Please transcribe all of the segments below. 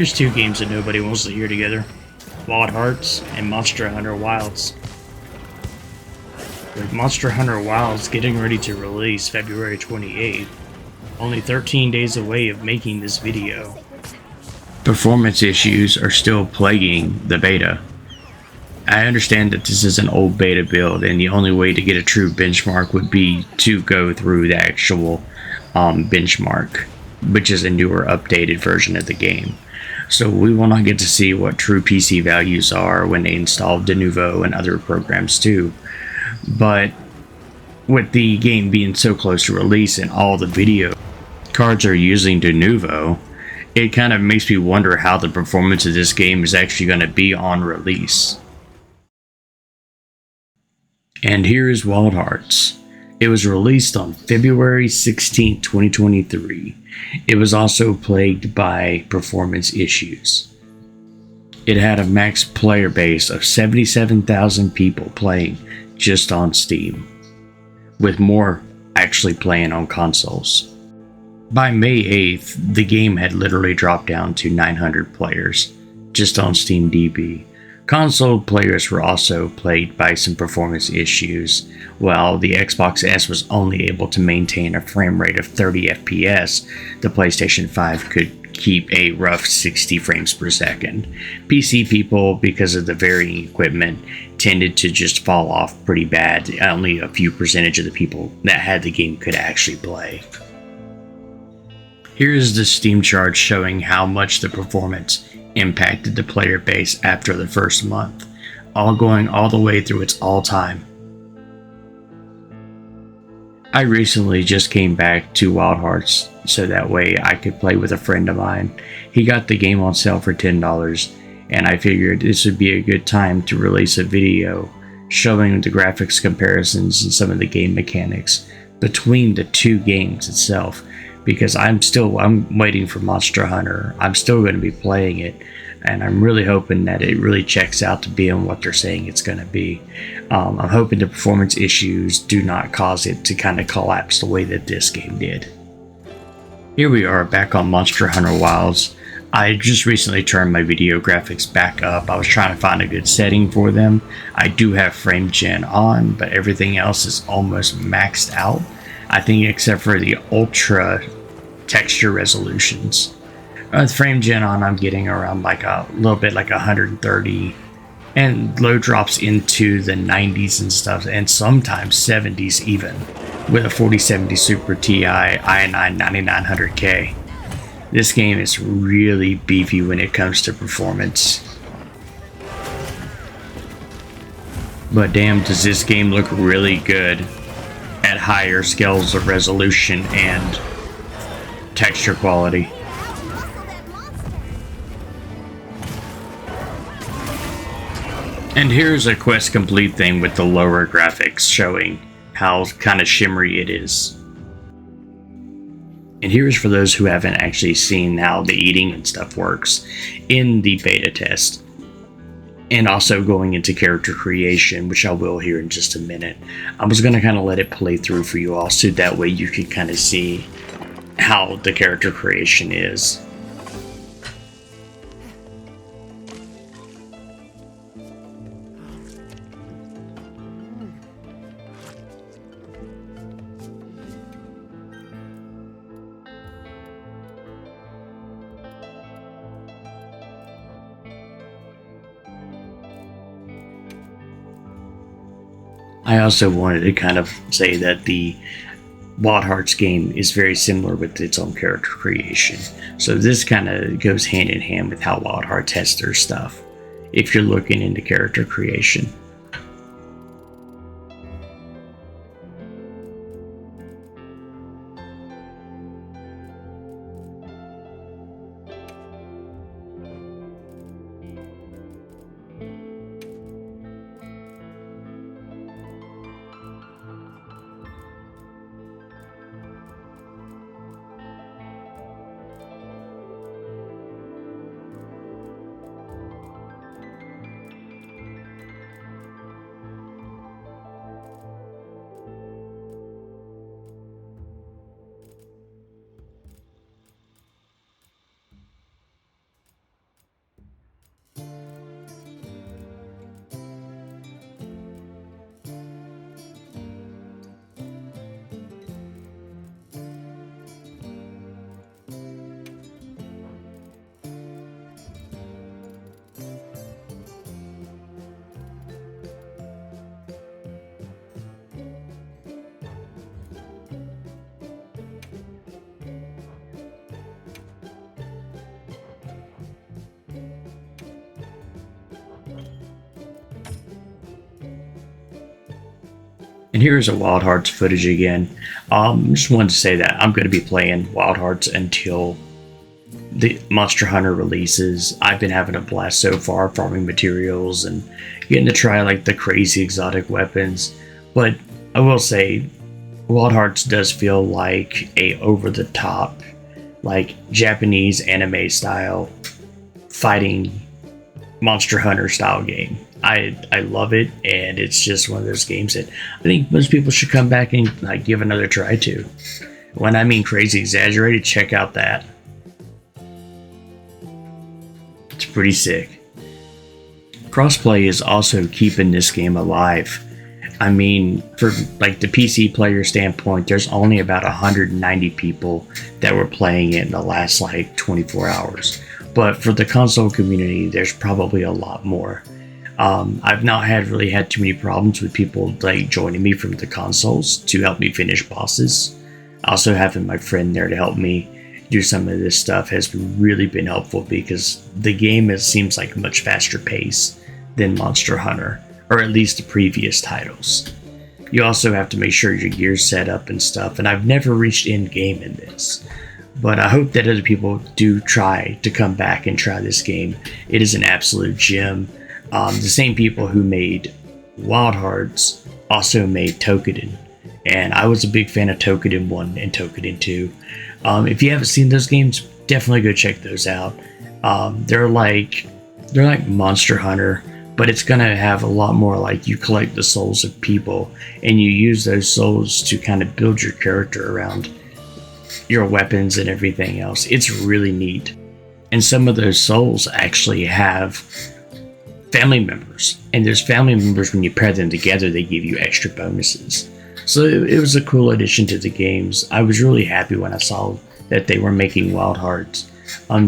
Here's two games that nobody wants to hear together. WildHearts and Monster Hunter Wilds. With Monster Hunter Wilds getting ready to release February 28th, only 13 days away of making this video, performance issues are still plaguing the beta. I understand that this is an old beta build and the only way to get a true benchmark would be to go through the actual benchmark, which is a newer updated version of the game. So we will not get to see what true PC values are when they install Denuvo and other programs too. But with the game being so close to release and all the video cards are using Denuvo, it kind of makes me wonder how the performance of this game is actually going to be on release. And here is WildHearts. It was released on February 16, 2023. It was also plagued by performance issues. It had a max player base of 77,000 people playing just on Steam, with more actually playing on consoles. By May 8th, the game had literally dropped down to 900 players just on SteamDB. Console players were also plagued by some performance issues. While the Xbox S was only able to maintain a frame rate of 30 FPS, the PlayStation 5 could keep a rough 60 frames per second. PC people, because of the varying equipment, tended to just fall off pretty bad. Only a few percentage of the people that had the game could actually play. Here is the Steam chart showing how much the performance impacted the player base after the first month, all going all the way through its all-time. I recently just came back to WildHearts so that way I could play with a friend of mine. He got the game on sale for $10 and I figured this would be a good time to release a video showing the graphics comparisons and some of the game mechanics between the two games itself. Because I'm waiting for Monster Hunter. I'm still going to be playing it, and I'm really hoping that it really checks out to being what they're saying it's going to be. I'm hoping the performance issues do not cause it to kind of collapse the way that this game did. Here we are back on Monster Hunter Wilds. I just recently turned my video graphics back up. I was trying to find a good setting for them. I do have frame gen on, but everything else is almost maxed out. I think except for the ultra texture resolutions. With frame gen on, I'm getting around like a little bit like 130 and low drops into the 90s and stuff, and sometimes 70s even, with a 4070 Super Ti i9 9900K. This game is really beefy when it comes to performance. But damn, does this game look really good at higher scales of resolution and texture quality. And here's a quest complete thing with the lower graphics showing how kind of shimmery it is. And here's for those who haven't actually seen how the eating and stuff works in the beta test. And also going into character creation, which I will here in just a minute. I was going to kind of let it play through for you all so that way you can kind of see how the character creation is. I also wanted to kind of say that the WildHearts game is very similar with its own character creation. So this kind of goes hand in hand with how WildHearts has their stuff, if you're looking into character creation. And here is a Wild Hearts footage again. Just wanted to say that I'm going to be playing Wild Hearts until the Monster Hunter releases. I've been having a blast so far, farming materials and getting to try like the crazy exotic weapons. But I will say, Wild Hearts does feel like a over-the-top, like Japanese anime style fighting Monster Hunter style game. I love it, and it's just one of those games that I think most people should come back and like give another try to. When I mean crazy exaggerated, check out that. It's pretty sick. Crossplay is also keeping this game alive. I mean, for like the PC player standpoint, there's only about 190 people that were playing it in the last like 24 hours. But for the console community, there's probably a lot more. I've not really had too many problems with people like joining me from the consoles to help me finish bosses. Also having my friend there to help me do some of this stuff has really been helpful, because the game seems like a much faster pace than Monster Hunter, or at least the previous titles. You also have to make sure your gear's set up and stuff, and I've never reached end game in this. But I hope that other people do try to come back and try this game. It is an absolute gem. The same people who made Wild Hearts also made Toukiden, and I was a big fan of Toukiden 1 and Toukiden 2. If you haven't seen those games, definitely go check those out. They're like Monster Hunter, but it's gonna have a lot more like you collect the souls of people, and you use those souls to kind of build your character around your weapons and everything else. It's really neat. And some of those souls actually have family members, and there's family members, when you pair them together, they give you extra bonuses. So it was a cool addition to the games. I was really happy when I saw that they were making Wild Hearts.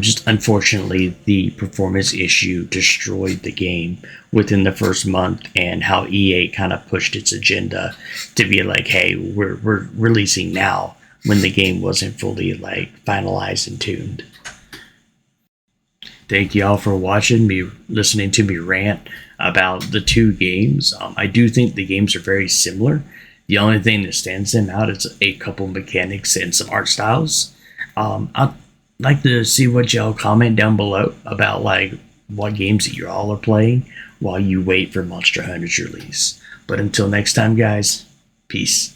Just unfortunately, the performance issue destroyed the game within the first month, and how EA kind of pushed its agenda to be like, hey, we're releasing now, when the game wasn't fully like finalized and tuned. Thank you all for watching me, listening to me rant about the two games. I do think the games are very similar. The only thing that stands them out is a couple mechanics and some art styles. I'd like to see what y'all comment down below about like what games that you all are playing while you wait for Monster Hunter's release. But until next time, guys, peace.